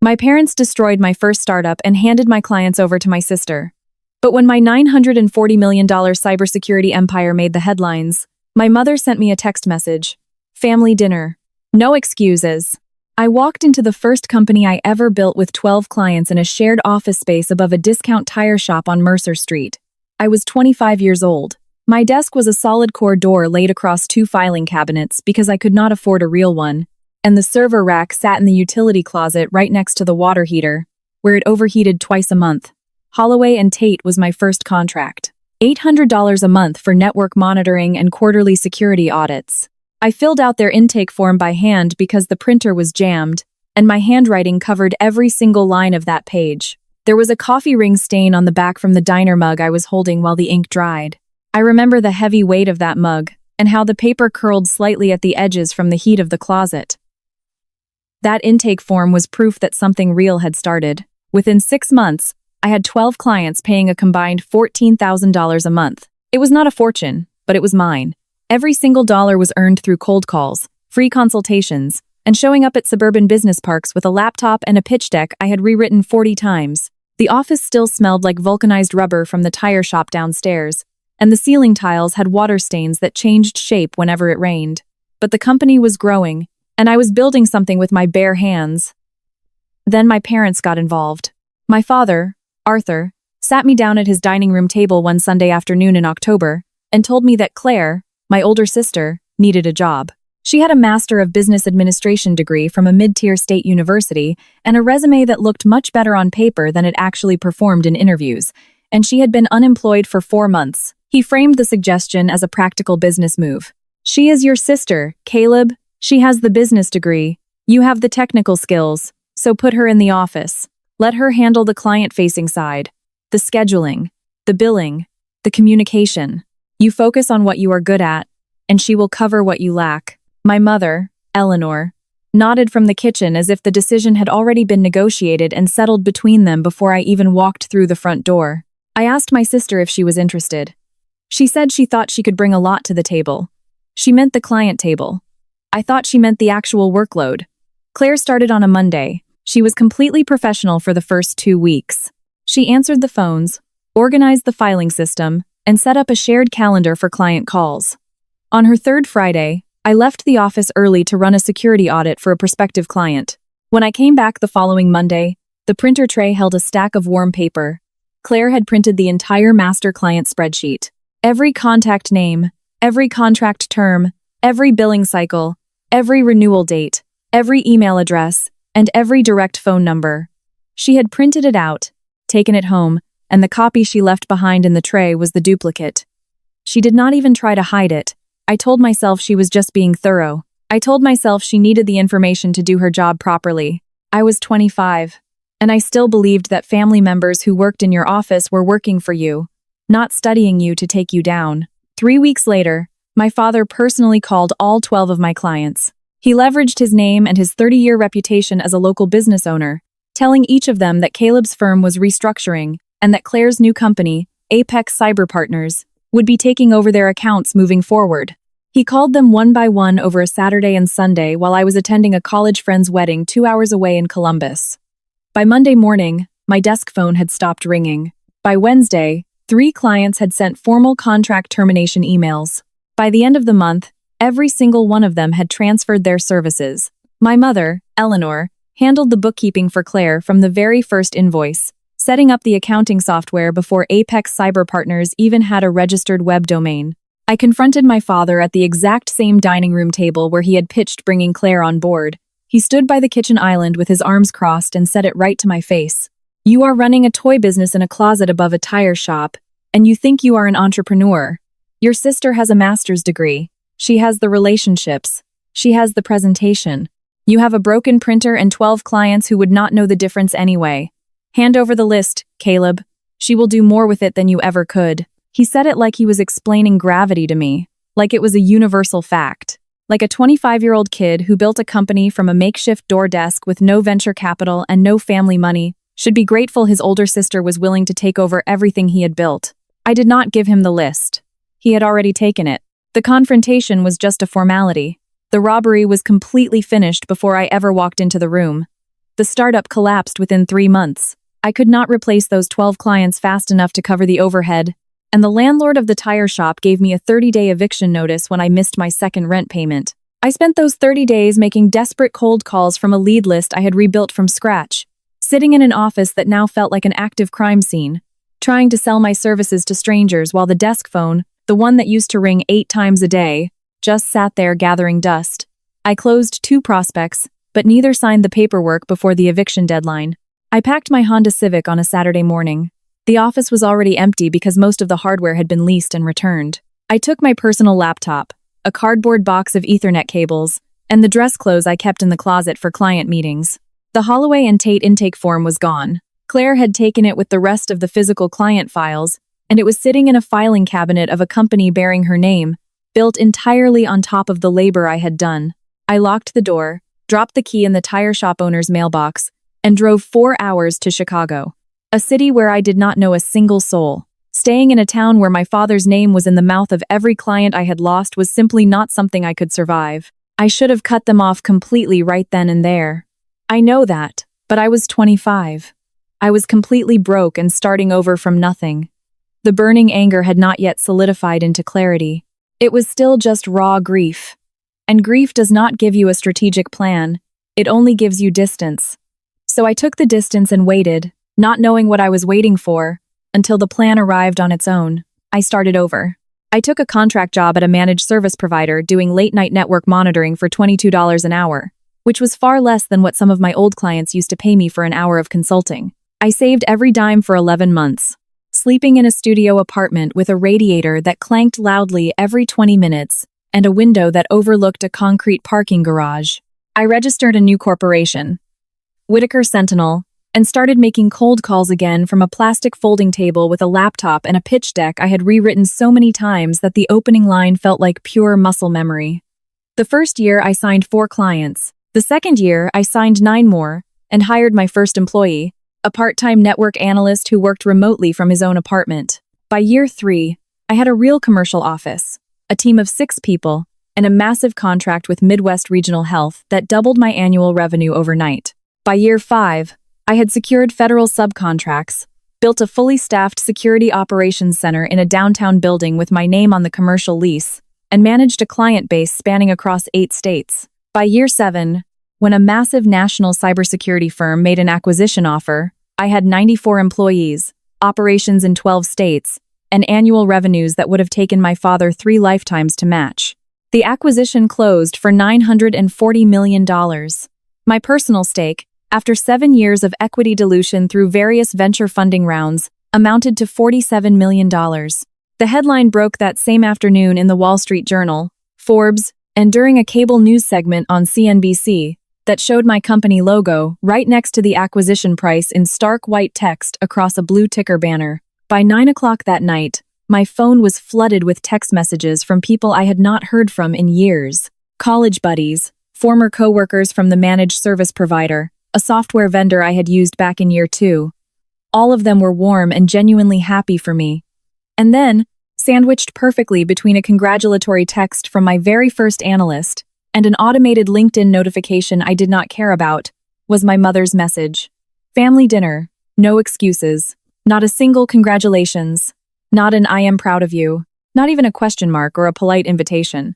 My parents destroyed my first startup and handed my clients over to my sister. But when my $940 million cybersecurity empire made the headlines, my mother sent me a text message. Family dinner. No excuses. I walked into the first company I ever built with 12 clients in a shared office space above a discount tire shop on Mercer Street. I was 25 years old. My desk was a solid core door laid across 2 filing cabinets because I could not afford a real one, and the server rack sat in the utility closet right next to the water heater, where it overheated twice a month. Holloway and Tate was my first contract. $800 a month for network monitoring and quarterly security audits. I filled out their intake form by hand because the printer was jammed, and my handwriting covered every single line of that page. There was a coffee ring stain on the back from the diner mug I was holding while the ink dried. I remember the heavy weight of that mug, and how the paper curled slightly at the edges from the heat of the closet. That intake form was proof that something real had started. Within 6 months, I had 12 clients paying a combined $14,000 a month. It was not a fortune, but it was mine. Every single dollar was earned through cold calls, free consultations, and showing up at suburban business parks with a laptop and a pitch deck I had rewritten 40 times. The office still smelled like vulcanized rubber from the tire shop downstairs, and the ceiling tiles had water stains that changed shape whenever it rained. But the company was growing, and I was building something with my bare hands. Then my parents got involved. My father, Arthur, sat me down at his dining room table one Sunday afternoon in October and told me that Claire, my older sister, needed a job. She had a Master of Business Administration degree from a mid-tier state university and a resume that looked much better on paper than it actually performed in interviews, and she had been unemployed for 4 months. He framed the suggestion as a practical business move. She is your sister, Caleb. She has the business degree. You have the technical skills, so put her in the office. Let her handle the client-facing side, the scheduling, the billing, the communication. You focus on what you are good at, and she will cover what you lack. My mother, Eleanor, nodded from the kitchen as if the decision had already been negotiated and settled between them before I even walked through the front door. I asked my sister if she was interested. She said she thought she could bring a lot to the table. She meant the client table. I thought she meant the actual workload. Claire started on a Monday. She was completely professional for the first 2 weeks. She answered the phones, organized the filing system, and set up a shared calendar for client calls. On her 3rd Friday, I left the office early to run a security audit for a prospective client. When I came back the following Monday, the printer tray held a stack of warm paper. Claire had printed the entire master client spreadsheet. Every contact name, every contract term, every billing cycle, every renewal date, every email address, and every direct phone number. She had printed it out, taken it home, and the copy she left behind in the tray was the duplicate. She did not even try to hide it. I told myself she was just being thorough. I told myself she needed the information to do her job properly. I was 25, and I still believed that family members who worked in your office were working for you, not studying you to take you down. 3 weeks later, my father personally called all 12 of my clients. He leveraged his name and his 30-year reputation as a local business owner, telling each of them that Caleb's firm was restructuring and that Claire's new company, Apex Cyber Partners, would be taking over their accounts moving forward. He called them one by one over a Saturday and Sunday while I was attending a college friend's wedding 2 hours away in Columbus. By Monday morning, my desk phone had stopped ringing. By Wednesday, 3 clients had sent formal contract termination emails. By the end of the month, every single one of them had transferred their services. My mother, Eleanor, handled the bookkeeping for Claire from the very first invoice, setting up the accounting software before Apex Cyber Partners even had a registered web domain. I confronted my father at the exact same dining room table where he had pitched bringing Claire on board. He stood by the kitchen island with his arms crossed and said it right to my face. You are running a toy business in a closet above a tire shop, and you think you are an entrepreneur. Your sister has a master's degree. She has the relationships. She has the presentation. You have a broken printer and 12 clients who would not know the difference anyway. Hand over the list, Caleb. She will do more with it than you ever could. He said it like he was explaining gravity to me, like it was a universal fact. Like a 25-year-old kid who built a company from a makeshift door desk with no venture capital and no family money should be grateful his older sister was willing to take over everything he had built. I did not give him the list. He had already taken it. The confrontation was just a formality. The robbery was completely finished before I ever walked into the room. The startup collapsed within 3 months. I could not replace those 12 clients fast enough to cover the overhead, and the landlord of the tire shop gave me a 30-day eviction notice when I missed my second rent payment. I spent those 30 days making desperate cold calls from a lead list I had rebuilt from scratch, sitting in an office that now felt like an active crime scene, trying to sell my services to strangers while the desk phone, the one that used to ring 8 times a day, just sat there gathering dust. I closed 2 prospects, but neither signed the paperwork before the eviction deadline. I packed my Honda Civic on a Saturday morning. The office was already empty because most of the hardware had been leased and returned. I took my personal laptop, a cardboard box of Ethernet cables, and the dress clothes I kept in the closet for client meetings. The Holloway and Tate intake form was gone. Claire had taken it with the rest of the physical client files, and it was sitting in a filing cabinet of a company bearing her name, built entirely on top of the labor I had done. I locked the door, dropped the key in the tire shop owner's mailbox, and drove 4 hours to Chicago, a city where I did not know a single soul. Staying in a town where my father's name was in the mouth of every client I had lost was simply not something I could survive. I should have cut them off completely right then and there. I know that, but I was 25. I was completely broke and starting over from nothing. The burning anger had not yet solidified into clarity. It was still just raw grief. And grief does not give you a strategic plan, it only gives you distance. So I took the distance and waited, not knowing what I was waiting for, until the plan arrived on its own. I started over. I took a contract job at a managed service provider doing late-night network monitoring for $22 an hour, which was far less than what some of my old clients used to pay me for an hour of consulting. I saved every dime for 11 months, sleeping in a studio apartment with a radiator that clanked loudly every 20 minutes and a window that overlooked a concrete parking garage. I registered a new corporation, Whitaker Sentinel, and started making cold calls again from a plastic folding table with a laptop and a pitch deck I had rewritten so many times that the opening line felt like pure muscle memory. The first year I signed 4 clients. The second year I signed 9 more and hired my first employee, a part-time network analyst who worked remotely from his own apartment. By year 3, I had a real commercial office, a team of 6 people, and a massive contract with Midwest Regional Health that doubled my annual revenue overnight. By year 5, I had secured federal subcontracts, built a fully staffed security operations center in a downtown building with my name on the commercial lease, and managed a client base spanning across 8 states. By year 7, when a massive national cybersecurity firm made an acquisition offer, I had 94 employees, operations in 12 states, and annual revenues that would have taken my father 3 lifetimes to match. The acquisition closed for $940 million. My personal stake, after 7 years of equity dilution through various venture funding rounds, amounted to $47 million. The headline broke that same afternoon in the Wall Street Journal, Forbes, and during a cable news segment on CNBC that showed my company logo right next to the acquisition price in stark white text across a blue ticker banner. By 9 o'clock that night, my phone was flooded with text messages from people I had not heard from in years. College buddies, former coworkers from the managed service provider, a software vendor I had used back in year 2. All of them were warm and genuinely happy for me. And then, sandwiched perfectly between a congratulatory text from my very first analyst and an automated LinkedIn notification I did not care about, was my mother's message. Family dinner, no excuses, not a single congratulations, not an I am proud of you, not even a question mark or a polite invitation.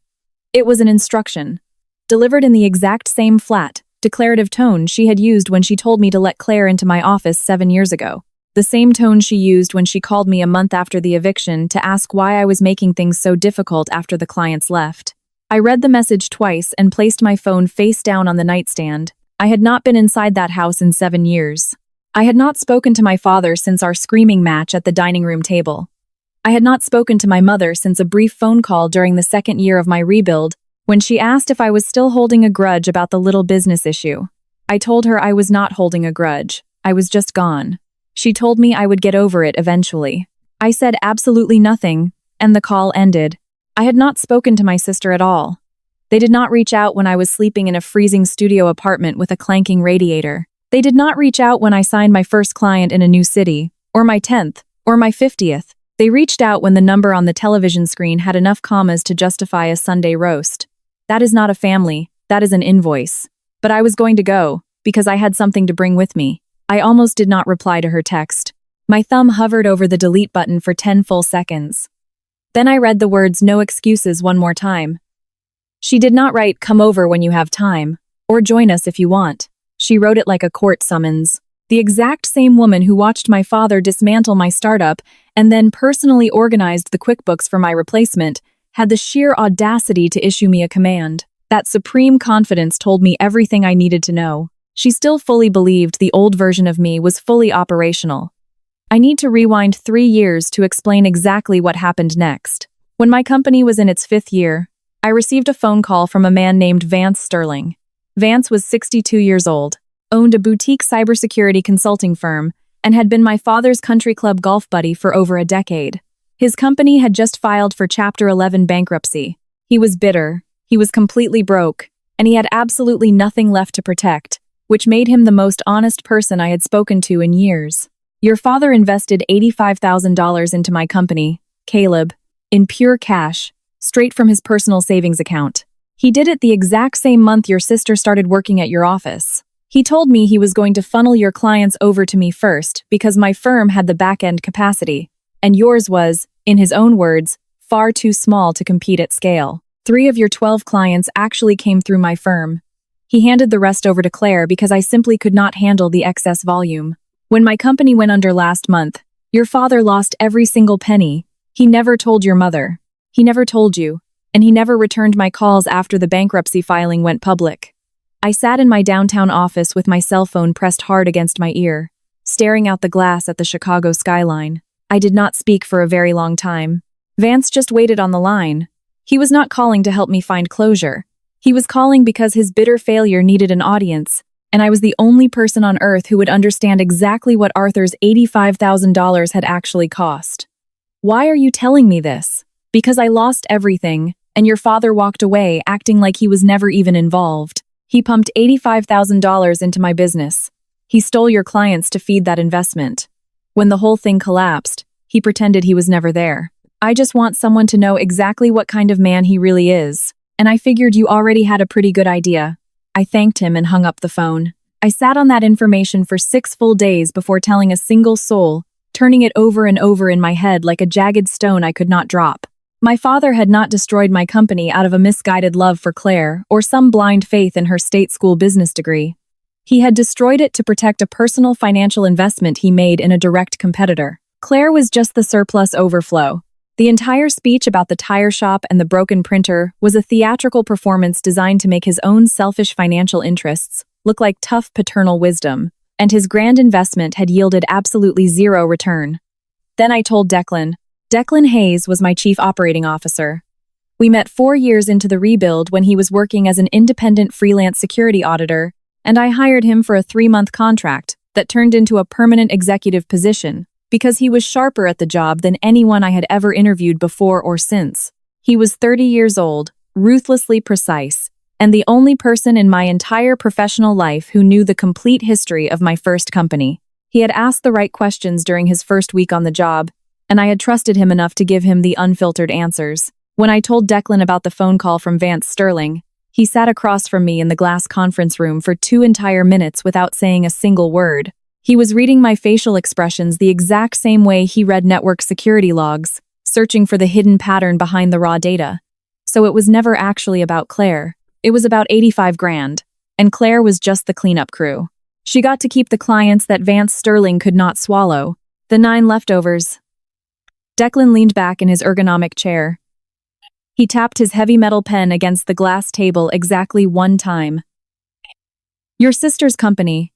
It was an instruction, delivered in the exact same flat, declarative tone she had used when she told me to let Claire into my office 7 years ago. The same tone she used when she called me a month after the eviction to ask why I was making things so difficult after the clients left. I read the message twice and placed my phone face down on the nightstand. I had not been inside that house in 7 years. I had not spoken to my father since our screaming match at the dining room table. I had not spoken to my mother since a brief phone call during the second year of my rebuild, when she asked if I was still holding a grudge about the little business issue. I told her I was not holding a grudge. I was just gone. She told me I would get over it eventually. I said absolutely nothing, and the call ended. I had not spoken to my sister at all. They did not reach out when I was sleeping in a freezing studio apartment with a clanking radiator. They did not reach out when I signed my first client in a new city, or my 10th, or my 50th. They reached out when the number on the television screen had enough commas to justify a Sunday roast. That is not a family, that is an invoice. But I was going to go, because I had something to bring with me. I almost did not reply to her text. My thumb hovered over the delete button for 10 full seconds. Then I read the words "no excuses" one more time. She did not write "come over when you have time" or "join us if you want." She wrote it like a court summons. The exact same woman who watched my father dismantle my startup and then personally organized the QuickBooks for my replacement had the sheer audacity to issue me a command. That supreme confidence told me everything I needed to know. She still fully believed the old version of me was fully operational. I need to rewind 3 years to explain exactly what happened next. When my company was in its 5th year, I received a phone call from a man named Vance Sterling. Vance was 62 years old, owned a boutique cybersecurity consulting firm, and had been my father's country club golf buddy for over a decade. His company had just filed for Chapter 11 bankruptcy. He was bitter, he was completely broke, and he had absolutely nothing left to protect, which made him the most honest person I had spoken to in years. "Your father invested $85,000 into my company, Caleb, in pure cash, straight from his personal savings account. He did it the exact same month your sister started working at your office. He told me he was going to funnel your clients over to me first because my firm had the back-end capacity, and yours was, in his own words, far too small to compete at scale. 3 of your 12 clients actually came through my firm. He handed the rest over to Claire because I simply could not handle the excess volume. When my company went under last month, your father lost every single penny. He never told your mother. He never told you. And he never returned my calls after the bankruptcy filing went public." I sat in my downtown office with my cell phone pressed hard against my ear, staring out the glass at the Chicago skyline. I did not speak for a very long time. Vance just waited on the line. He was not calling to help me find closure. He was calling because his bitter failure needed an audience, and I was the only person on earth who would understand exactly what Arthur's $85,000 had actually cost. "Why are you telling me this?" "Because I lost everything, and your father walked away acting like he was never even involved. He pumped $85,000 into my business. He stole your clients to feed that investment. When the whole thing collapsed, he pretended he was never there. I just want someone to know exactly what kind of man he really is, and I figured you already had a pretty good idea." I thanked him and hung up the phone. I sat on that information for 6 full days before telling a single soul, turning it over and over in my head like a jagged stone I could not drop. My father had not destroyed my company out of a misguided love for Claire or some blind faith in her state school business degree. He had destroyed it to protect a personal financial investment he made in a direct competitor. Claire was just the surplus overflow. The entire speech about the tire shop and the broken printer was a theatrical performance designed to make his own selfish financial interests look like tough paternal wisdom, and his grand investment had yielded absolutely zero return. Then I told Declan. Declan Hayes was my chief operating officer. We met 4 years into the rebuild when he was working as an independent freelance security auditor, and I hired him for a 3-month contract that turned into a permanent executive position because he was sharper at the job than anyone I had ever interviewed before or since. He was 30 years old, ruthlessly precise, and the only person in my entire professional life who knew the complete history of my first company. He had asked the right questions during his first week on the job, and I had trusted him enough to give him the unfiltered answers. When I told Declan about the phone call from Vance Sterling, he sat across from me in the glass conference room for 2 entire minutes without saying a single word. He was reading my facial expressions the exact same way he read network security logs, searching for the hidden pattern behind the raw data. So it was never actually about Claire. It was about 85 grand, and Claire was just the cleanup crew. She got to keep the clients that Vance Sterling could not swallow, the 9 leftovers. Declan leaned back in his ergonomic chair. He tapped his heavy metal pen against the glass table exactly 1 time. "Your sister's company,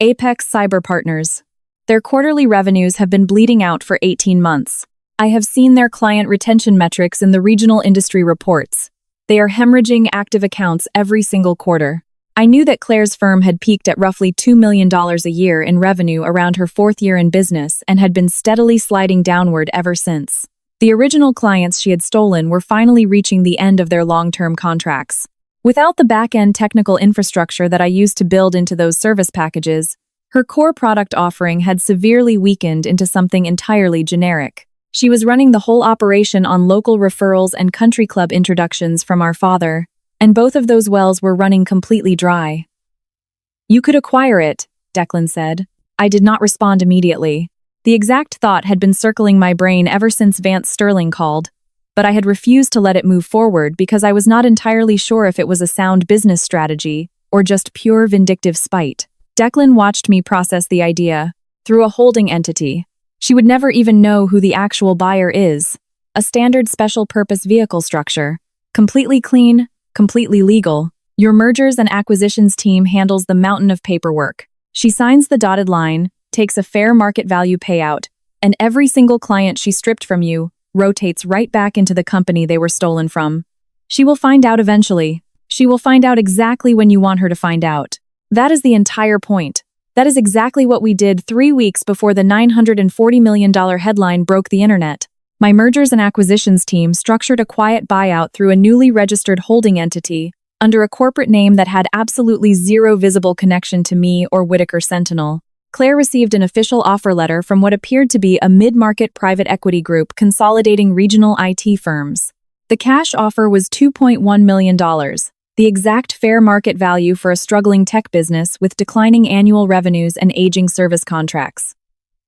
Apex Cyber Partners. Their quarterly revenues have been bleeding out for 18 months. I have seen their client retention metrics in the regional industry reports. They are hemorrhaging active accounts every single quarter. I knew that Claire's firm had peaked at roughly $2 million a year in revenue around her 4th year in business and had been steadily sliding downward ever since. The original clients she had stolen were finally reaching the end of their long-term contracts. Without the back-end technical infrastructure that I used to build into those service packages, her core product offering had severely weakened into something entirely generic. She was running the whole operation on local referrals and country club introductions from our father, and both of those wells were running completely dry. You could acquire it, Declan said. I did not respond immediately. The exact thought had been circling my brain ever since Vance Sterling called, but I had refused to let it move forward because I was not entirely sure if it was a sound business strategy or just pure vindictive spite. Declan watched me process the idea through a holding entity. She would never even know who the actual buyer is. A standard special-purpose vehicle structure. Completely clean, completely legal. Your mergers and acquisitions team handles the mountain of paperwork. She signs the dotted line, takes a fair market value payout, and every single client she stripped from you rotates right back into the company they were stolen from. She will find out eventually. She will find out exactly when you want her to find out. That is the entire point. That is exactly what we did 3 weeks before the $940 million headline broke the internet. My mergers and acquisitions team structured a quiet buyout through a newly registered holding entity under a corporate name that had absolutely zero visible connection to me or Whitaker Sentinel. Claire received an official offer letter from what appeared to be a mid-market private equity group consolidating regional IT firms. The cash offer was $2.1 million, the exact fair market value for a struggling tech business with declining annual revenues and aging service contracts.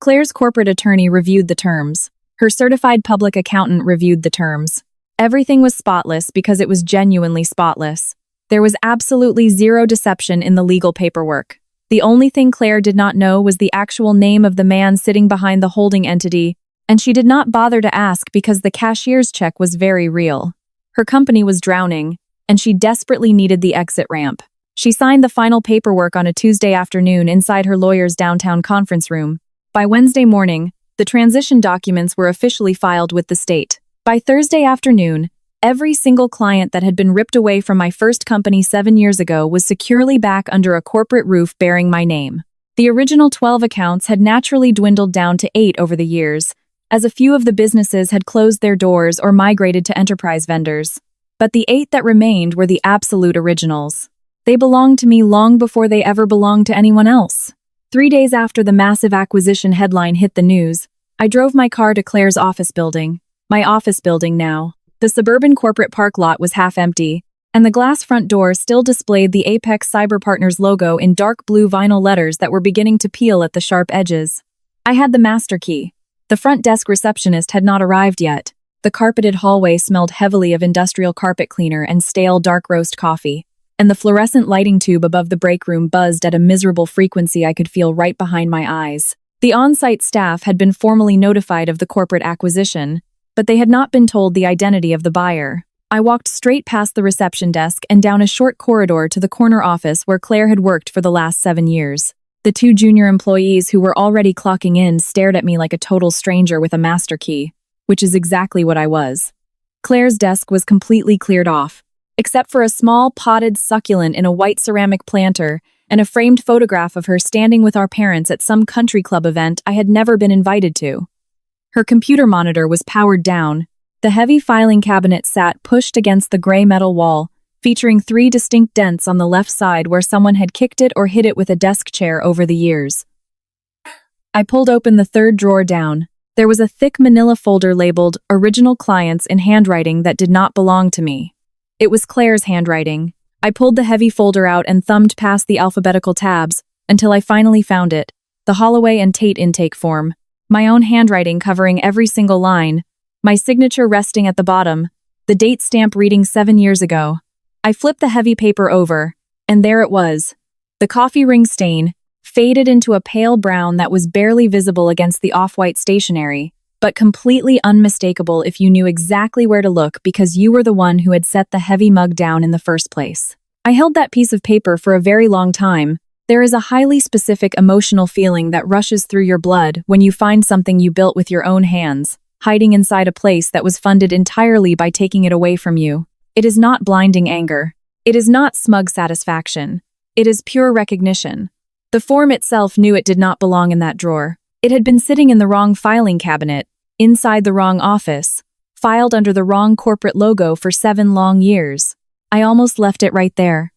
Claire's corporate attorney reviewed the terms. Her certified public accountant reviewed the terms. Everything was spotless because it was genuinely spotless. There was absolutely zero deception in the legal paperwork. The only thing Claire did not know was the actual name of the man sitting behind the holding entity, and she did not bother to ask because the cashier's check was very real. Her company was drowning, and she desperately needed the exit ramp. She signed the final paperwork on a Tuesday afternoon inside her lawyer's downtown conference room. By Wednesday morning, the transition documents were officially filed with the state. By Thursday afternoon, every single client that had been ripped away from my first company 7 years ago was securely back under a corporate roof bearing my name. The original 12 accounts had naturally dwindled down to 8 over the years, as a few of the businesses had closed their doors or migrated to enterprise vendors. But the 8 that remained were the absolute originals. They belonged to me long before they ever belonged to anyone else. 3 days after the massive acquisition headline hit the news, I drove my car to Claire's office building. My office building now. The suburban corporate park lot was half empty, and the glass front door still displayed the Apex Cyber Partners logo in dark blue vinyl letters that were beginning to peel at the sharp edges. I had the master key. The front desk receptionist had not arrived yet. The carpeted hallway smelled heavily of industrial carpet cleaner and stale dark roast coffee, and the fluorescent lighting tube above the break room buzzed at a miserable frequency I could feel right behind my eyes. The on-site staff had been formally notified of the corporate acquisition, but they had not been told the identity of the buyer. I walked straight past the reception desk and down a short corridor to the corner office where Claire had worked for the last 7 years. The 2 junior employees who were already clocking in stared at me like a total stranger with a master key, which is exactly what I was. Claire's desk was completely cleared off, except for a small potted succulent in a white ceramic planter and a framed photograph of her standing with our parents at some country club event I had never been invited to. Her computer monitor was powered down. The heavy filing cabinet sat pushed against the gray metal wall, featuring 3 distinct dents on the left side where someone had kicked it or hit it with a desk chair over the years. I pulled open the 3rd drawer down. There was a thick manila folder labeled Original Clients in handwriting that did not belong to me. It was Claire's handwriting. I pulled the heavy folder out and thumbed past the alphabetical tabs until I finally found it, the Holloway and Tate intake form. My own handwriting covering every single line, my signature resting at the bottom, the date stamp reading 7 years ago. I flipped the heavy paper over, and there it was. The coffee ring stain, faded into a pale brown that was barely visible against the off-white stationery, but completely unmistakable if you knew exactly where to look because you were the one who had set the heavy mug down in the first place. I held that piece of paper for a very long time. There is a highly specific emotional feeling that rushes through your blood when you find something you built with your own hands, hiding inside a place that was funded entirely by taking it away from you. It is not blinding anger. It is not smug satisfaction. It is pure recognition. The form itself knew it did not belong in that drawer. It had been sitting in the wrong filing cabinet, inside the wrong office, filed under the wrong corporate logo for 7 long years. I almost left it right there.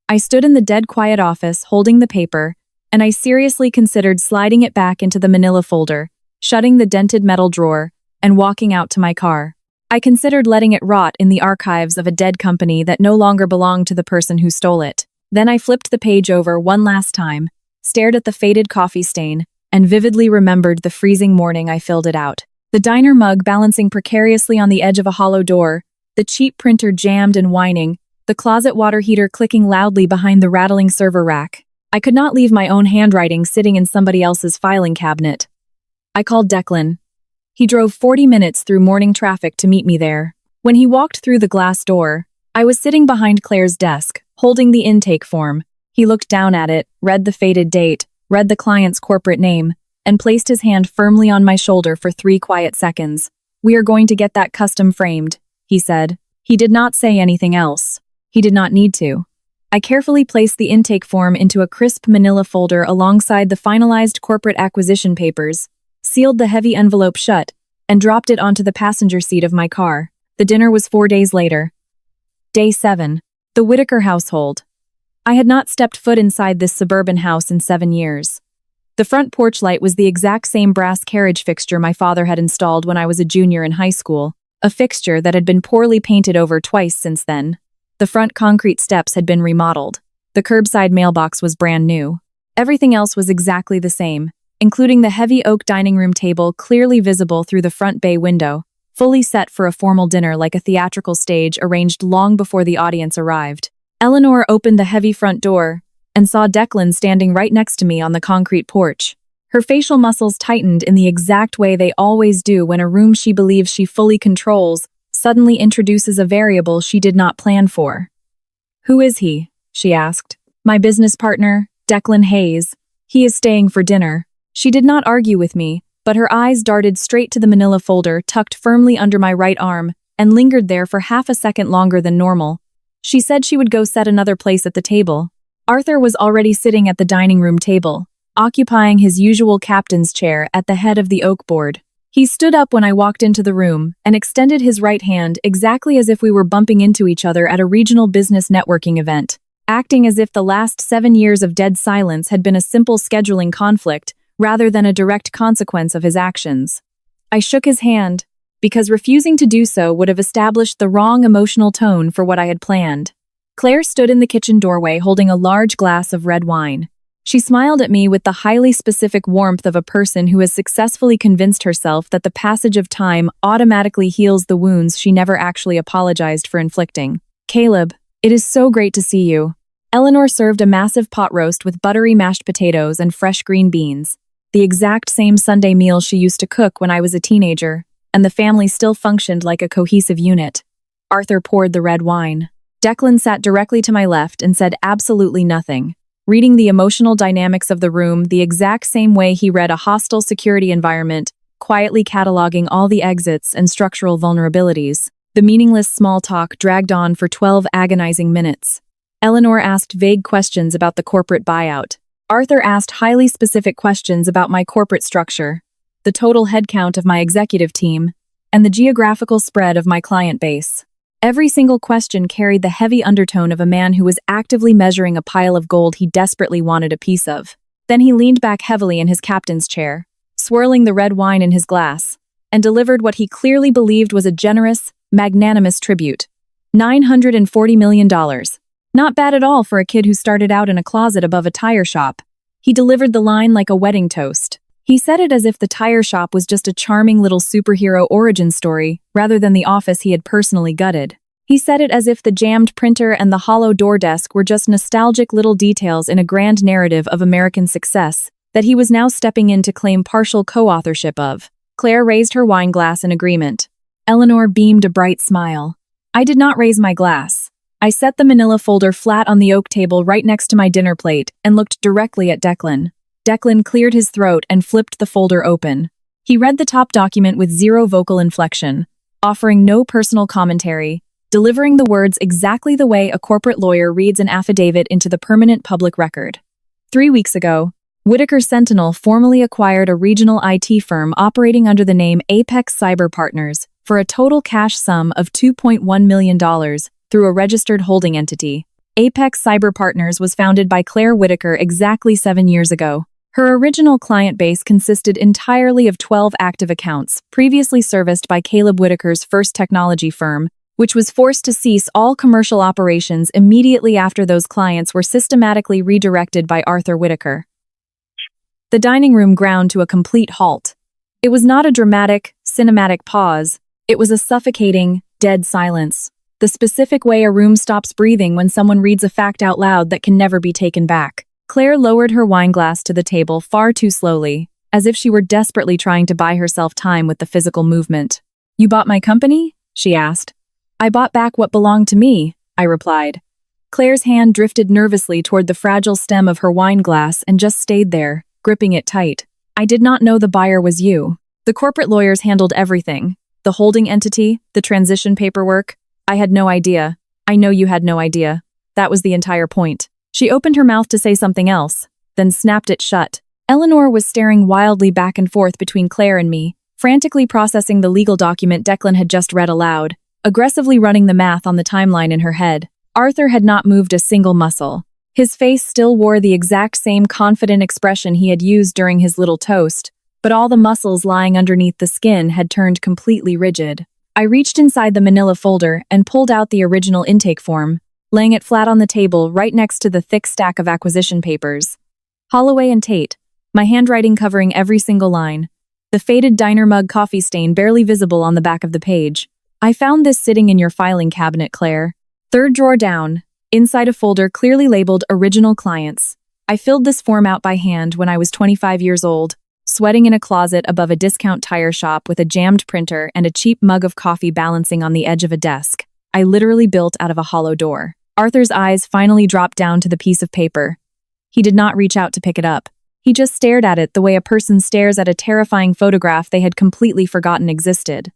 I stood in the dead quiet office holding the paper, and I seriously considered sliding it back into the manila folder, shutting the dented metal drawer, and walking out to my car. I considered letting it rot in the archives of a dead company that no longer belonged to the person who stole it. Then I flipped the page over one last time, stared at the faded coffee stain, and vividly remembered the freezing morning I filled it out. The diner mug balancing precariously on the edge of a hollow door, the cheap printer jammed and whining, the closet water heater clicking loudly behind the rattling server rack. I could not leave my own handwriting sitting in somebody else's filing cabinet. I called Declan. He drove 40 minutes through morning traffic to meet me there. When he walked through the glass door, I was sitting behind Claire's desk, holding the intake form. He looked down at it, read the faded date, read the client's corporate name, and placed his hand firmly on my shoulder for 3 quiet seconds. "We are going to get that custom framed," he said. He did not say anything else. He did not need to. I carefully placed the intake form into a crisp manila folder alongside the finalized corporate acquisition papers, sealed the heavy envelope shut, and dropped it onto the passenger seat of my car. The dinner was 4 days later. Day 7. The Whitaker household. I had not stepped foot inside this suburban house in 7 years. The front porch light was the exact same brass carriage fixture my father had installed when I was a junior in high school, a fixture that had been poorly painted over twice since then. The front concrete steps had been remodeled. The curbside mailbox was brand new. Everything else was exactly the same, including the heavy oak dining room table clearly visible through the front bay window, fully set for a formal dinner like a theatrical stage arranged long before the audience arrived. Eleanor opened the heavy front door and saw Declan standing right next to me on the concrete porch. Her facial muscles tightened in the exact way they always do when a room she believes she fully controls suddenly introduces a variable she did not plan for. "Who is he?" she asked. "My business partner, Declan Hayes. He is staying for dinner." She did not argue with me, but her eyes darted straight to the manila folder tucked firmly under my right arm and lingered there for half a second longer than normal. She said she would go set another place at the table. Arthur was already sitting at the dining room table, occupying his usual captain's chair at the head of the oak board. He stood up when I walked into the room and extended his right hand exactly as if we were bumping into each other at a regional business networking event, acting as if the last 7 years of dead silence had been a simple scheduling conflict rather than a direct consequence of his actions. I shook his hand, because refusing to do so would have established the wrong emotional tone for what I had planned. Claire stood in the kitchen doorway holding a large glass of red wine. She smiled at me with the highly specific warmth of a person who has successfully convinced herself that the passage of time automatically heals the wounds she never actually apologized for inflicting. "Caleb, it is so great to see you." Eleanor served a massive pot roast with buttery mashed potatoes and fresh green beans, the exact same Sunday meal she used to cook when I was a teenager, and the family still functioned like a cohesive unit. Arthur poured the red wine. Declan sat directly to my left and said absolutely nothing, reading the emotional dynamics of the room the exact same way he read a hostile security environment, quietly cataloging all the exits and structural vulnerabilities. The meaningless small talk dragged on for 12 agonizing minutes. Eleanor asked vague questions about the corporate buyout. Arthur asked highly specific questions about my corporate structure, the total headcount of my executive team, and the geographical spread of my client base. Every single question carried the heavy undertone of a man who was actively measuring a pile of gold he desperately wanted a piece of. Then he leaned back heavily in his captain's chair, swirling the red wine in his glass, and delivered what he clearly believed was a generous, magnanimous tribute. $940 million. Not bad at all for a kid who started out in a closet above a tire shop. He delivered the line like a wedding toast. He said it as if the tire shop was just a charming little superhero origin story, rather than the office he had personally gutted. He said it as if the jammed printer and the hollow door desk were just nostalgic little details in a grand narrative of American success that he was now stepping in to claim partial co-authorship of. Claire raised her wine glass in agreement. Eleanor beamed a bright smile. I did not raise my glass. I set the manila folder flat on the oak table right next to my dinner plate and looked directly at Declan. Declan cleared his throat and flipped the folder open. He read the top document with zero vocal inflection, offering no personal commentary, delivering the words exactly the way a corporate lawyer reads an affidavit into the permanent public record. 3 weeks ago, Whitaker Sentinel formally acquired a regional IT firm operating under the name Apex Cyber Partners for a total cash sum of $2.1 million through a registered holding entity. Apex Cyber Partners was founded by Claire Whitaker exactly 7 years ago. Her original client base consisted entirely of 12 active accounts, previously serviced by Caleb Whitaker's first technology firm, which was forced to cease all commercial operations immediately after those clients were systematically redirected by Arthur Whitaker. The dining room ground to a complete halt. It was not a dramatic, cinematic pause. It was a suffocating, dead silence. The specific way a room stops breathing when someone reads a fact out loud that can never be taken back. Claire lowered her wine glass to the table far too slowly, as if she were desperately trying to buy herself time with the physical movement. "You bought my company?" she asked. "I bought back what belonged to me," I replied. Claire's hand drifted nervously toward the fragile stem of her wine glass and just stayed there, gripping it tight. "I did not know the buyer was you. The corporate lawyers handled everything. The holding entity, the transition paperwork. I had no idea. I know you had no idea. That was the entire point." She opened her mouth to say something else, then snapped it shut. Eleanor was staring wildly back and forth between Claire and me, frantically processing the legal document Declan had just read aloud, aggressively running the math on the timeline in her head. Arthur had not moved a single muscle. His face still wore the exact same confident expression he had used during his little toast, but all the muscles lying underneath the skin had turned completely rigid. I reached inside the manila folder and pulled out the original intake form, laying it flat on the table right next to the thick stack of acquisition papers. Holloway and Tate, my handwriting covering every single line, the faded diner mug coffee stain barely visible on the back of the page. "I found this sitting in your filing cabinet, Claire. Third drawer down, inside a folder clearly labeled Original Clients. I filled this form out by hand when I was 25 years old, sweating in a closet above a discount tire shop with a jammed printer and a cheap mug of coffee balancing on the edge of a desk. I literally built out of a hollow door." Arthur's eyes finally dropped down to the piece of paper. He did not reach out to pick it up. He just stared at it the way a person stares at a terrifying photograph they had completely forgotten existed.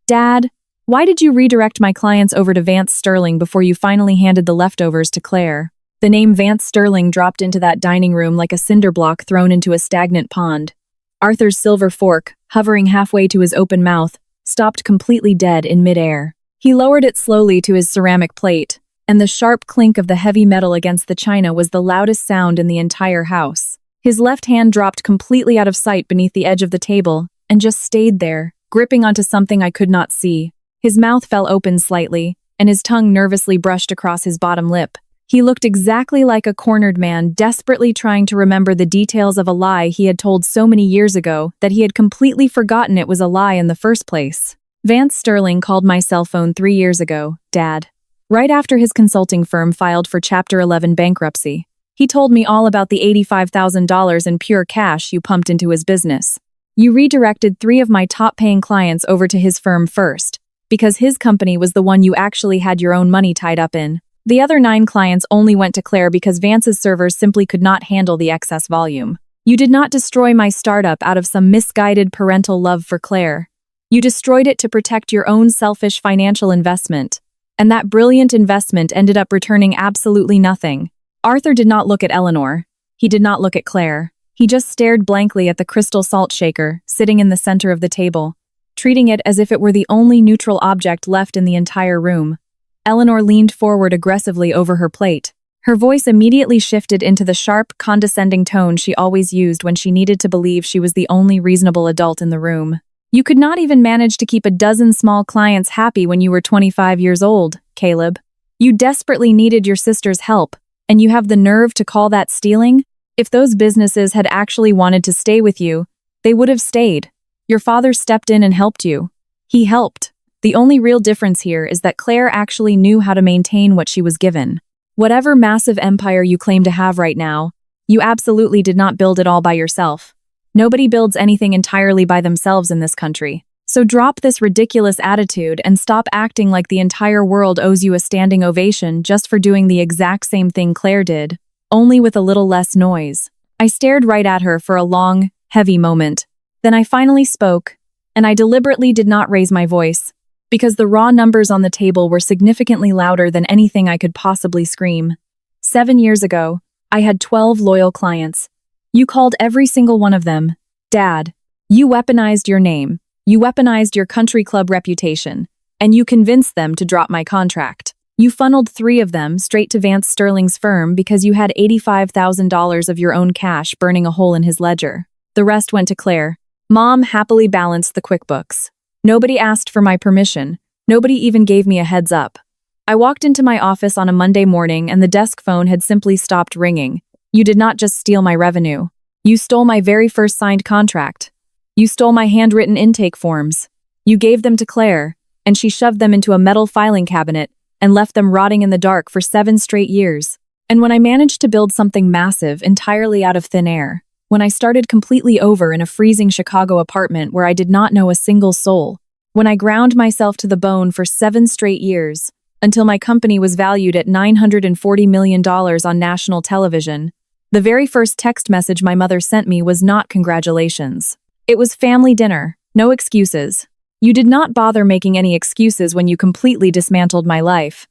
"Dad, why did you redirect my clients over to Vance Sterling before you finally handed the leftovers to Claire?" The name Vance Sterling dropped into that dining room like a cinder block thrown into a stagnant pond. Arthur's silver fork, hovering halfway to his open mouth, stopped completely dead in midair. He lowered it slowly to his ceramic plate, and the sharp clink of the heavy metal against the china was the loudest sound in the entire house. His left hand dropped completely out of sight beneath the edge of the table, and just stayed there, gripping onto something I could not see. His mouth fell open slightly, and his tongue nervously brushed across his bottom lip. He looked exactly like a cornered man desperately trying to remember the details of a lie he had told so many years ago that he had completely forgotten it was a lie in the first place. "Vance Sterling called my cell phone 3 years ago, Dad. Right after his consulting firm filed for Chapter 11 bankruptcy. He told me all about the $85,000 in pure cash you pumped into his business. You redirected 3 of my top-paying clients over to his firm first, because his company was the one you actually had your own money tied up in. The other 9 clients only went to Claire because Vance's servers simply could not handle the excess volume. You did not destroy my startup out of some misguided parental love for Claire. You destroyed it to protect your own selfish financial investment. And that brilliant investment ended up returning absolutely nothing." Arthur did not look at Eleanor. He did not look at Claire. He just stared blankly at the crystal salt shaker, sitting in the center of the table, treating it as if it were the only neutral object left in the entire room. Eleanor leaned forward aggressively over her plate. Her voice immediately shifted into the sharp, condescending tone she always used when she needed to believe she was the only reasonable adult in the room. "You could not even manage to keep a dozen small clients happy when you were 25 years old, Caleb. You desperately needed your sister's help, and you have the nerve to call that stealing? If those businesses had actually wanted to stay with you, they would have stayed. Your father stepped in and helped you. He helped. The only real difference here is that Claire actually knew how to maintain what she was given. Whatever massive empire you claim to have right now, you absolutely did not build it all by yourself. Nobody builds anything entirely by themselves in this country. So drop this ridiculous attitude and stop acting like the entire world owes you a standing ovation just for doing the exact same thing Claire did, only with a little less noise." I stared right at her for a long, heavy moment. Then I finally spoke, and I deliberately did not raise my voice, because the raw numbers on the table were significantly louder than anything I could possibly scream. 7 years ago, I had 12 loyal clients. You called every single one of them Dad. You weaponized your name. You weaponized your country club reputation. And you convinced them to drop my contract. You funneled 3 of them straight to Vance Sterling's firm because you had $85,000 of your own cash burning a hole in his ledger. The rest went to Claire. Mom happily balanced the QuickBooks. Nobody asked for my permission. Nobody even gave me a heads up. I walked into my office on a Monday morning and the desk phone had simply stopped ringing. You did not just steal my revenue. You stole my very first signed contract. You stole my handwritten intake forms. You gave them to Claire, and she shoved them into a metal filing cabinet and left them rotting in the dark for 7 straight years. And when I managed to build something massive entirely out of thin air, when I started completely over in a freezing Chicago apartment where I did not know a single soul, when I ground myself to the bone for 7 straight years, until my company was valued at $940 million on national television, the very first text message my mother sent me was not congratulations. It was family dinner, no excuses. You did not bother making any excuses when you completely dismantled my life.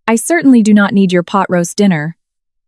I certainly do not need your pot roast dinner.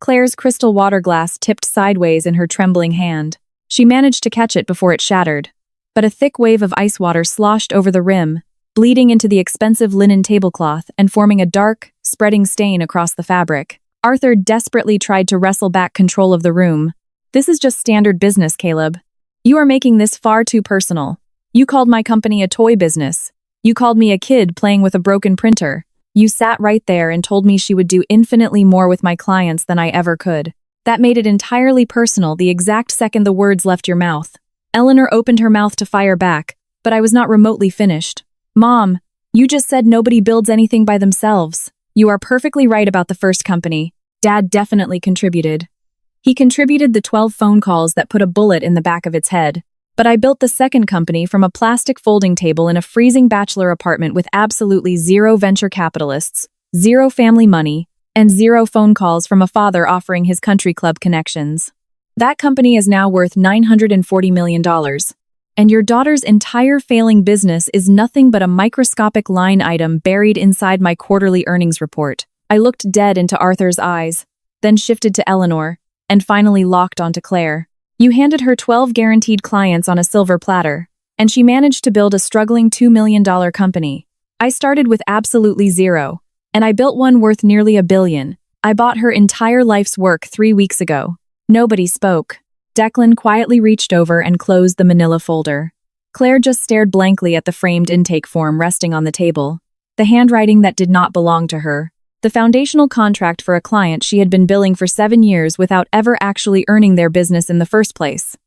Claire's crystal water glass tipped sideways in her trembling hand. She managed to catch it before it shattered. But a thick wave of ice water sloshed over the rim, bleeding into the expensive linen tablecloth and forming a dark, spreading stain across the fabric. Arthur desperately tried to wrestle back control of the room. This is just standard business, Caleb. You are making this far too personal. You called my company a toy business. You called me a kid playing with a broken printer. You sat right there and told me she would do infinitely more with my clients than I ever could. That made it entirely personal the exact second the words left your mouth. Eleanor opened her mouth to fire back, but I was not remotely finished. Mom, you just said nobody builds anything by themselves. You are perfectly right about the first company. Dad definitely contributed. He contributed the 12 phone calls that put a bullet in the back of its head. But I built the second company from a plastic folding table in a freezing bachelor apartment with absolutely zero venture capitalists, zero family money, and zero phone calls from a father offering his country club connections. That company is now worth $940 million. And your daughter's entire failing business is nothing but a microscopic line item buried inside my quarterly earnings report. I looked dead into Arthur's eyes, then shifted to Eleanor, and finally locked onto Claire. You handed her 12 guaranteed clients on a silver platter, and she managed to build a struggling $2 million company. I started with absolutely zero, and I built one worth nearly $1 billion. I bought her entire life's work 3 weeks ago. Nobody spoke. Declan quietly reached over and closed the manila folder. Claire just stared blankly at the framed intake form resting on the table. The handwriting that did not belong to her. The foundational contract for a client she had been billing for 7 years without ever actually earning their business in the first place.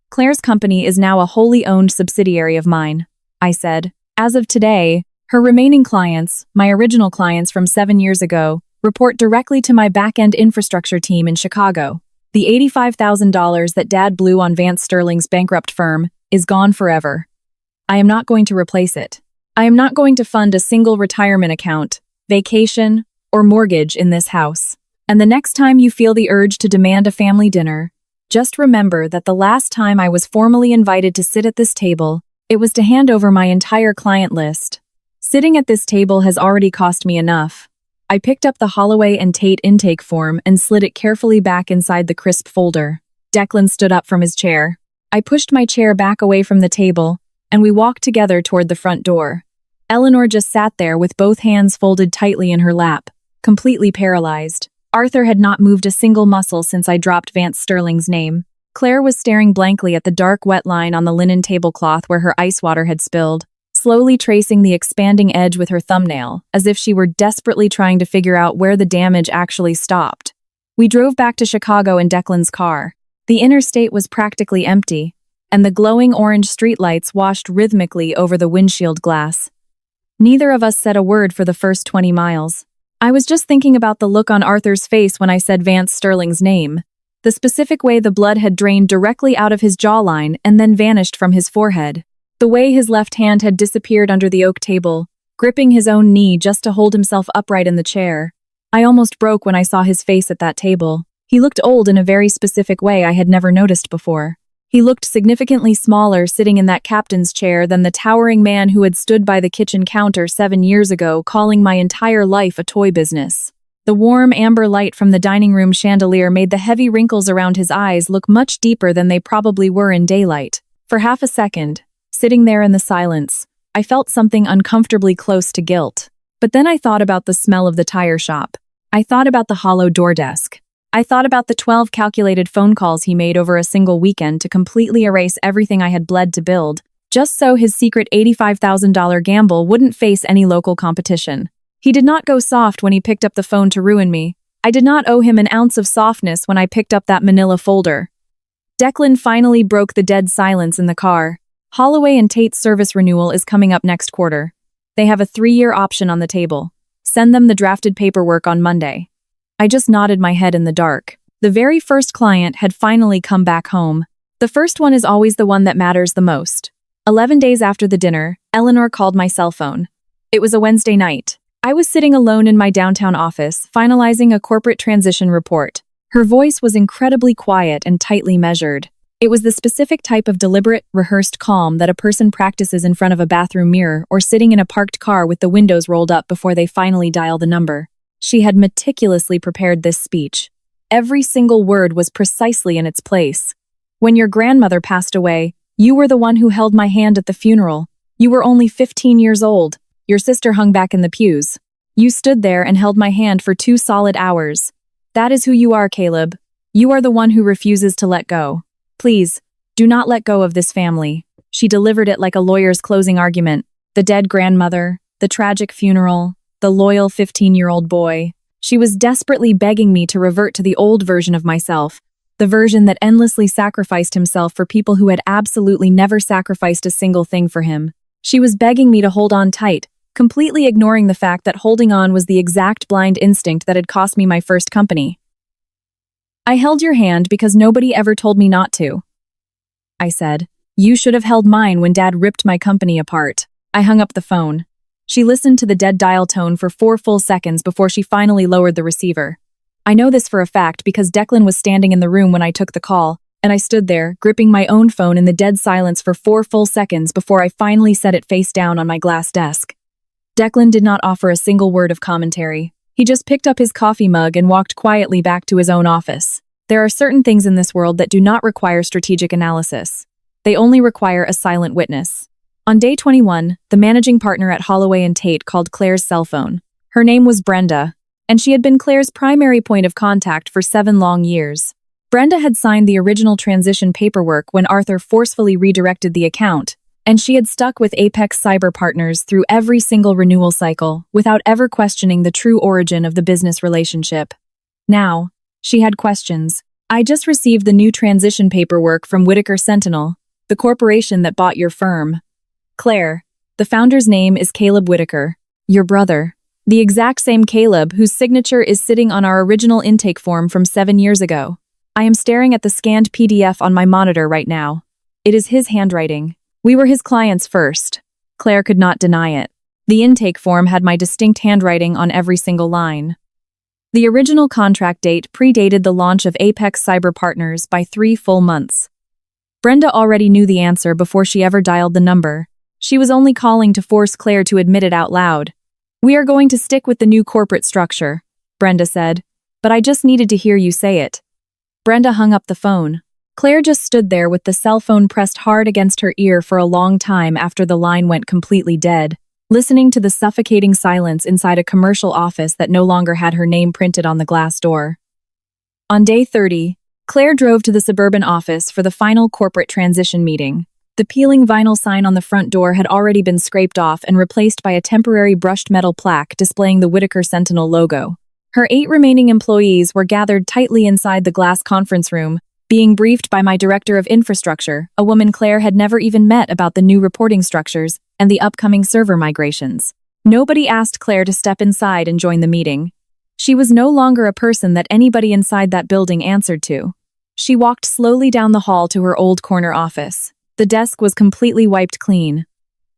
Claire's company is now a wholly owned subsidiary of mine, I said. As of today, her remaining clients, my original clients from 7 years ago, report directly to my back-end infrastructure team in Chicago. The $85,000 that Dad blew on Vance Sterling's bankrupt firm is gone forever. I am not going to replace it. I am not going to fund a single retirement account, vacation, or mortgage in this house. And the next time you feel the urge to demand a family dinner, just remember that the last time I was formally invited to sit at this table, it was to hand over my entire client list. Sitting at this table has already cost me enough. I picked up the Holloway and Tate intake form and slid it carefully back inside the crisp folder. Declan stood up from his chair. I pushed my chair back away from the table, and we walked together toward the front door. Eleanor just sat there with both hands folded tightly in her lap, completely paralyzed. Arthur had not moved a single muscle since I dropped Vance Sterling's name. Claire was staring blankly at the dark wet line on the linen tablecloth where her ice water had spilled, slowly tracing the expanding edge with her thumbnail, as if she were desperately trying to figure out where the damage actually stopped. We drove back to Chicago in Declan's car. The interstate was practically empty, and the glowing orange streetlights washed rhythmically over the windshield glass. Neither of us said a word for the first 20 miles. I was just thinking about the look on Arthur's face when I said Vance Sterling's name, the specific way the blood had drained directly out of his jawline and then vanished from his forehead. The way his left hand had disappeared under the oak table, gripping his own knee just to hold himself upright in the chair. I almost broke when I saw his face at that table. He looked old in a very specific way I had never noticed before. He looked significantly smaller sitting in that captain's chair than the towering man who had stood by the kitchen counter 7 years ago calling my entire life a toy business. The warm amber light from the dining room chandelier made the heavy wrinkles around his eyes look much deeper than they probably were in daylight. For half a second, sitting there in the silence, I felt something uncomfortably close to guilt. But then I thought about the smell of the tire shop. I thought about the hollow door desk. I thought about the 12 calculated phone calls he made over a single weekend to completely erase everything I had bled to build, just so his secret $85,000 gamble wouldn't face any local competition. He did not go soft when he picked up the phone to ruin me. I did not owe him an ounce of softness when I picked up that manila folder. Declan finally broke the dead silence in the car. Holloway and Tate's service renewal is coming up next quarter. They have a 3-year option on the table. Send them the drafted paperwork on Monday. I just nodded my head in the dark. The very first client had finally come back home. The first one is always the one that matters the most. 11 days after the dinner, Eleanor called my cell phone. It was a Wednesday night. I was sitting alone in my downtown office, finalizing a corporate transition report. Her voice was incredibly quiet and tightly measured. It was the specific type of deliberate, rehearsed calm that a person practices in front of a bathroom mirror or sitting in a parked car with the windows rolled up before they finally dial the number. She had meticulously prepared this speech. Every single word was precisely in its place. When your grandmother passed away, you were the one who held my hand at the funeral. You were only 15 years old. Your sister hung back in the pews. You stood there and held my hand for 2 solid hours. That is who you are, Caleb. You are the one who refuses to let go. Please, do not let go of this family. She delivered it like a lawyer's closing argument. The dead grandmother, the tragic funeral, the loyal 15-year-old boy. She was desperately begging me to revert to the old version of myself, the version that endlessly sacrificed himself for people who had absolutely never sacrificed a single thing for him. She was begging me to hold on tight, completely ignoring the fact that holding on was the exact blind instinct that had cost me my first company. I held your hand because nobody ever told me not to. I said, you should have held mine when Dad ripped my company apart. I hung up the phone. She listened to the dead dial tone for 4 full seconds before she finally lowered the receiver. I know this for a fact because Declan was standing in the room when I took the call, and I stood there, gripping my own phone in the dead silence for 4 full seconds before I finally set it face down on my glass desk. Declan did not offer a single word of commentary. He just picked up his coffee mug and walked quietly back to his own office. There are certain things in this world that do not require strategic analysis. They only require a silent witness. On day 21, the managing partner at Holloway and Tate called Claire's cell phone. Her name was Brenda, and she had been Claire's primary point of contact for 7 long years. Brenda had signed the original transition paperwork when Arthur forcefully redirected the account, and she had stuck with Apex Cyber Partners through every single renewal cycle without ever questioning the true origin of the business relationship. Now, she had questions. I just received the new transition paperwork from Whitaker Sentinel, the corporation that bought your firm. Claire, the founder's name is Caleb Whitaker, your brother. The exact same Caleb whose signature is sitting on our original intake form from 7 years ago. I am staring at the scanned PDF on my monitor right now. It is his handwriting. We were his clients first. Claire could not deny it. The intake form had my distinct handwriting on every single line. The original contract date predated the launch of Apex Cyber Partners by 3 full months. Brenda already knew the answer before she ever dialed the number. She was only calling to force Claire to admit it out loud. We are going to stick with the new corporate structure, Brenda said, but I just needed to hear you say it. Brenda hung up the phone. Claire just stood there with the cell phone pressed hard against her ear for a long time after the line went completely dead, listening to the suffocating silence inside a commercial office that no longer had her name printed on the glass door. On day 30, Claire drove to the suburban office for the final corporate transition meeting. The peeling vinyl sign on the front door had already been scraped off and replaced by a temporary brushed metal plaque displaying the Whitaker Sentinel logo. Her 8 remaining employees were gathered tightly inside the glass conference room, being briefed by my director of infrastructure, a woman Claire had never even met, about the new reporting structures and the upcoming server migrations. Nobody asked Claire to step inside and join the meeting. She was no longer a person that anybody inside that building answered to. She walked slowly down the hall to her old corner office. The desk was completely wiped clean.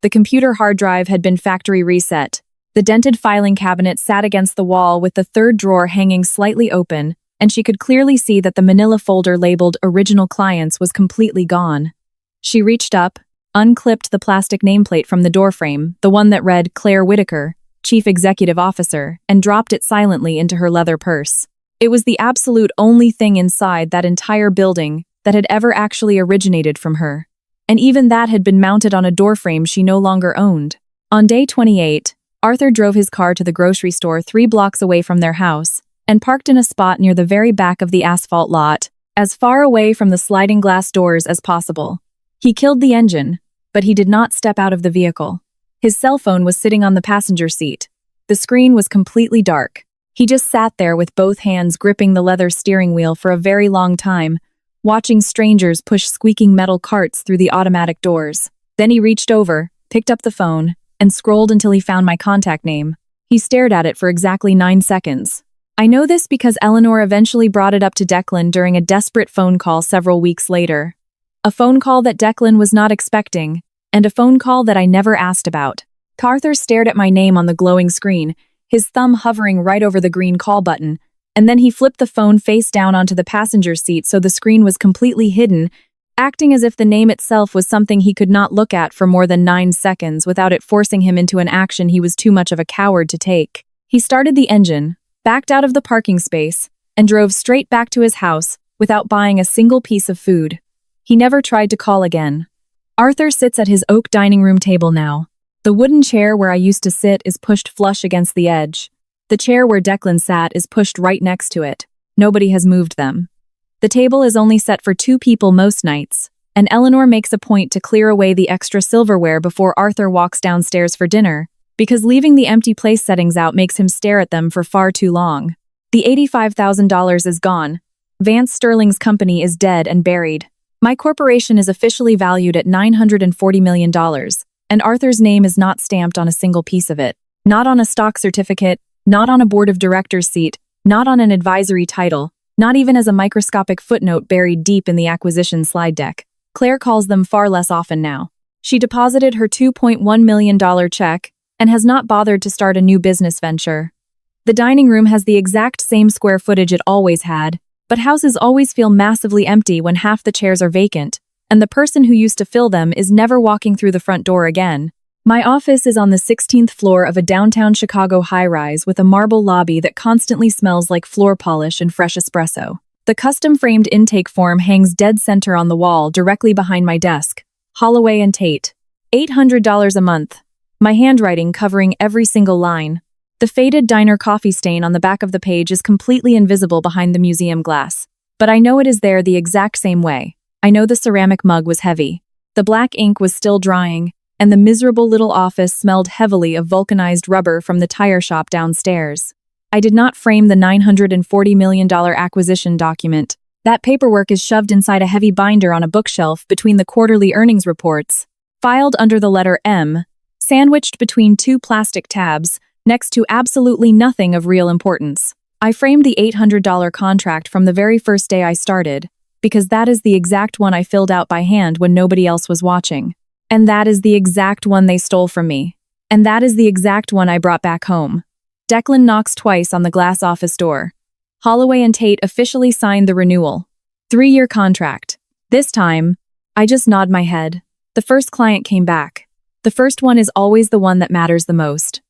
The computer hard drive had been factory reset. The dented filing cabinet sat against the wall with the 3rd drawer hanging slightly open, and she could clearly see that the manila folder labeled Original Clients was completely gone. She reached up, unclipped the plastic nameplate from the doorframe, the one that read Claire Whitaker, Chief Executive Officer, and dropped it silently into her leather purse. It was the absolute only thing inside that entire building that had ever actually originated from her. And even that had been mounted on a doorframe she no longer owned. On day 28, Arthur drove his car to the grocery store 3 blocks away from their house and parked in a spot near the very back of the asphalt lot, as far away from the sliding glass doors as possible. He killed the engine, but he did not step out of the vehicle. His cell phone was sitting on the passenger seat. The screen was completely dark. He just sat there with both hands gripping the leather steering wheel for a very long time, watching strangers push squeaking metal carts through the automatic doors. Then he reached over, picked up the phone, and scrolled until he found my contact name. He stared at it for exactly 9 seconds. I know this because Eleanor eventually brought it up to Declan during a desperate phone call several weeks later. A phone call that Declan was not expecting, and a phone call that I never asked about. Arthur stared at my name on the glowing screen, his thumb hovering right over the green call button, and then he flipped the phone face down onto the passenger seat so the screen was completely hidden, acting as if the name itself was something he could not look at for more than 9 seconds without it forcing him into an action he was too much of a coward to take. He started the engine, backed out of the parking space, and drove straight back to his house without buying a single piece of food. He never tried to call again. Arthur sits at his oak dining room table now. The wooden chair where I used to sit is pushed flush against the edge. The chair where Declan sat is pushed right next to it. Nobody has moved them. The table is only set for 2 people most nights, and Eleanor makes a point to clear away the extra silverware before Arthur walks downstairs for dinner, because leaving the empty place settings out makes him stare at them for far too long. The $85,000 is gone. Vance Sterling's company is dead and buried. My corporation is officially valued at $940 million, and Arthur's name is not stamped on a single piece of it. Not on a stock certificate, not on a board of directors seat, not on an advisory title, not even as a microscopic footnote buried deep in the acquisition slide deck. Claire calls them far less often now. She deposited her $2.1 million check and has not bothered to start a new business venture. The dining room has the exact same square footage it always had, but houses always feel massively empty when half the chairs are vacant, and the person who used to fill them is never walking through the front door again. My office is on the 16th floor of a downtown Chicago high-rise with a marble lobby that constantly smells like floor polish and fresh espresso. The custom-framed intake form hangs dead center on the wall directly behind my desk. Holloway and Tate. $800 a month. My handwriting covering every single line. The faded diner coffee stain on the back of the page is completely invisible behind the museum glass. But I know it is there the exact same way. I know the ceramic mug was heavy. The black ink was still drying, and the miserable little office smelled heavily of vulcanized rubber from the tire shop downstairs. I did not frame the $940 million acquisition document. That paperwork is shoved inside a heavy binder on a bookshelf between the quarterly earnings reports, filed under the letter M, sandwiched between 2 plastic tabs, next to absolutely nothing of real importance. I framed the $800 contract from the very first day I started, because that is the exact one I filled out by hand when nobody else was watching. And that is the exact one they stole from me. And that is the exact one I brought back home. Declan knocks twice on the glass office door. Holloway and Tate officially signed the renewal. 3-year contract. This time, I just nod my head. The first client came back. The first one is always the one that matters the most.